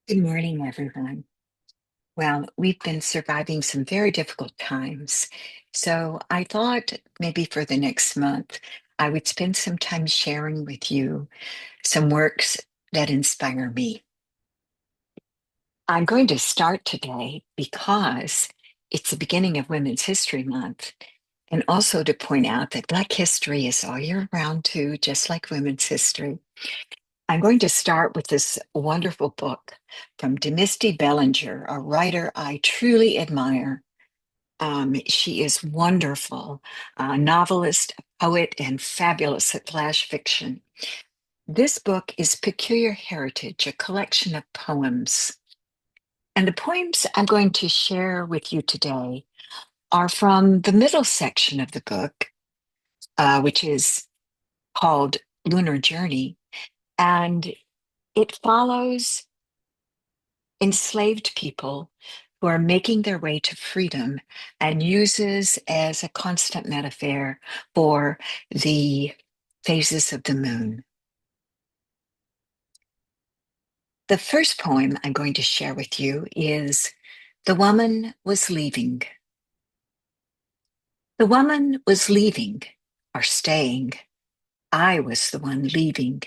Good morning, everyone. Well, we've been surviving some very difficult times. So I thought maybe for the next month, I would spend some time sharing with you some works that inspire me. I'm going to start today because it's the beginning of Women's History Month, and also to point out that Black history is all year round, too, just like women's history. I'm going to start with this wonderful book from Demisty Bellinger, a writer I truly admire. She is wonderful, a novelist, a poet, and fabulous at flash fiction. This book is Peculiar Heritage, a collection of poems. And the poems I'm going to share with you today are from the middle section of the book, which is called Lunar Journey. And it follows enslaved people who are making their way to freedom and uses as a constant metaphor for the phases of the moon. The first poem I'm going to share with you is The Woman Was Leaving. The woman was leaving or staying. I was the one leaving,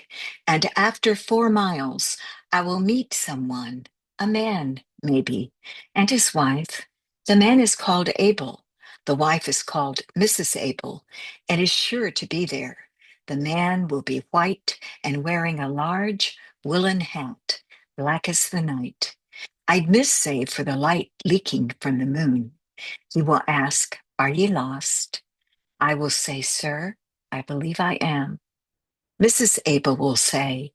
and after 4 miles, I will meet someone, a man, maybe, and his wife. The man is called Abel. The wife is called Mrs. Abel and is sure to be there. The man will be white and wearing a large woolen hat, black as the night. I'd miss save for the light leaking from the moon. He will ask, "Are ye lost?" I will say, "Sir, I believe I am." Mrs. Abel will say,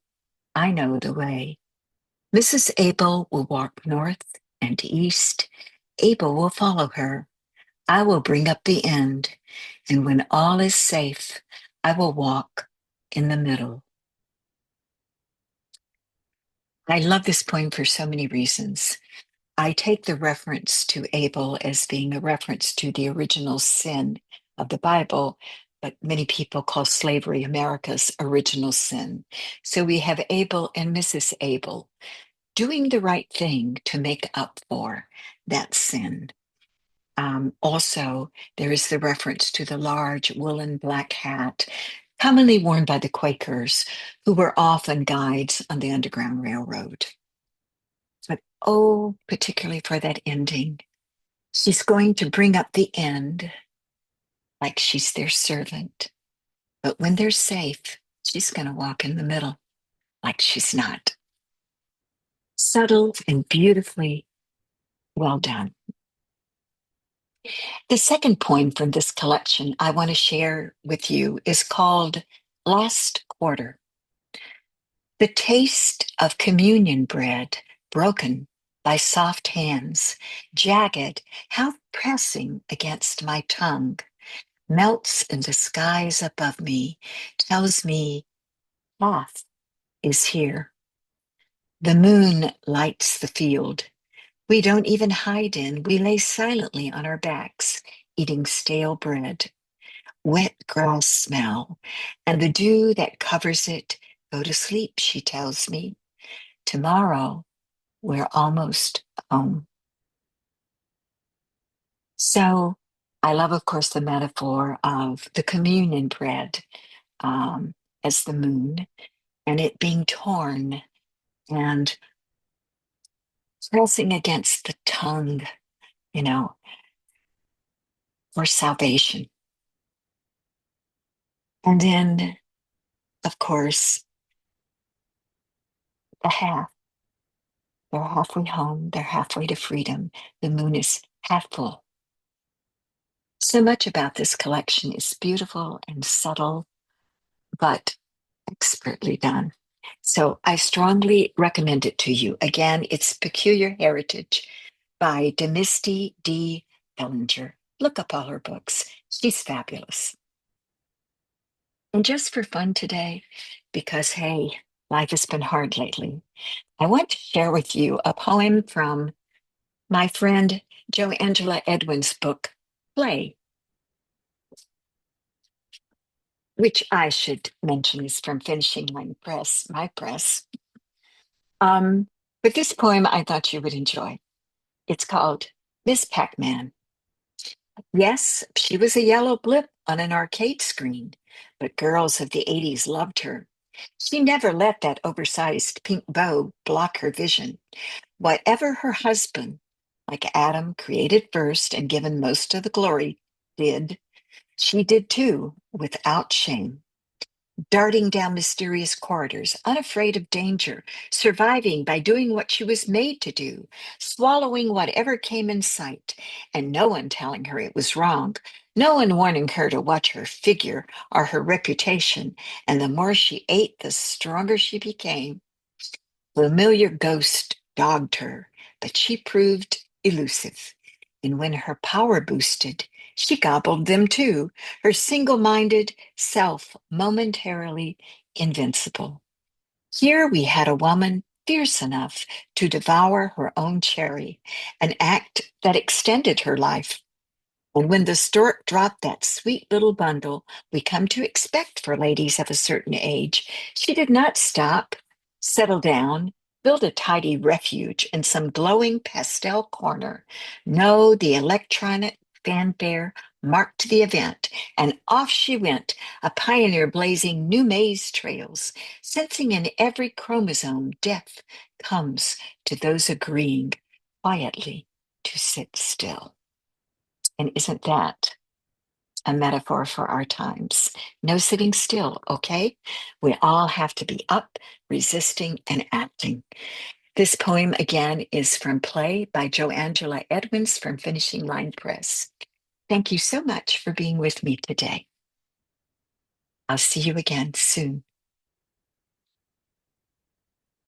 "I know the way." Mrs. Abel will walk north and east. Abel will follow her. I will bring up the end. And when all is safe, I will walk in the middle. I love this poem for so many reasons. I take the reference to Abel as being a reference to the original sin of the Bible, but many people call slavery America's original sin. So we have Abel and Mrs. Abel doing the right thing to make up for that sin. Also, there is the reference to the large woolen black hat, commonly worn by the Quakers, who were often guides on the Underground Railroad. But oh, particularly for that ending, she's going to bring up the end like she's their servant. But when they're safe, she's going to walk in the middle like she's not. Subtle and beautifully well done. The second poem from this collection I want to share with you is called Last Quarter. The taste of communion bread broken by soft hands, jagged, how pressing against my tongue, melts in the skies above me, tells me death is here. The moon lights the field. We don't even hide in, we lay silently on our backs, eating stale bread. Wet grass smell, and the dew that covers it. Go to sleep, she tells me. Tomorrow, we're almost home. So I love, of course, the metaphor of the communion bread um, as the moon and it being torn and pressing against the tongue, you know, for salvation. And then, of course, the half. They're halfway home, they're halfway to freedom. The moon is half full. So much about this collection is beautiful and subtle, but expertly done. So I strongly recommend it to you. Again, it's Peculiar Heritage by Demisty D. Bellinger. Look up all her books. She's fabulous. And just for fun today, because hey, life has been hard lately, I want to share with you a poem from my friend Jo Angela Edwin's book, Play, which I should mention is from Finishing Line Press, my press. Um, But this poem I thought you would enjoy. It's called Miss Pac-Man. Yes, she was a yellow blip on an arcade screen, but girls of the 80s loved her. She never let that oversized pink bow block her vision. Whatever her husband, like Adam, created first and given most of the glory, did, she did too, without shame. Darting down mysterious corridors, unafraid of danger, surviving by doing what she was made to do, swallowing whatever came in sight, and no one telling her it was wrong, no one warning her to watch her figure or her reputation, and the more she ate, the stronger she became. Familiar ghosts dogged her, but she proved elusive. And when her power boosted, she gobbled them too, her single minded self momentarily invincible. Here we had a woman fierce enough to devour her own cherry, an act that extended her life. And when the stork dropped that sweet little bundle we come to expect for ladies of a certain age, she did not stop, settle down, build a tidy refuge in some glowing pastel corner. No, the electronic fanfare marked the event, and off she went, a pioneer blazing new maze trails, sensing in every chromosome death comes to those agreeing quietly to sit still. And isn't that a metaphor for our times? No sitting still, okay? We all have to be up, resisting, and acting. This poem again is from Play by Joangela Edmonds from Finishing Line Press. Thank you so much for being with me today. I'll see you again soon.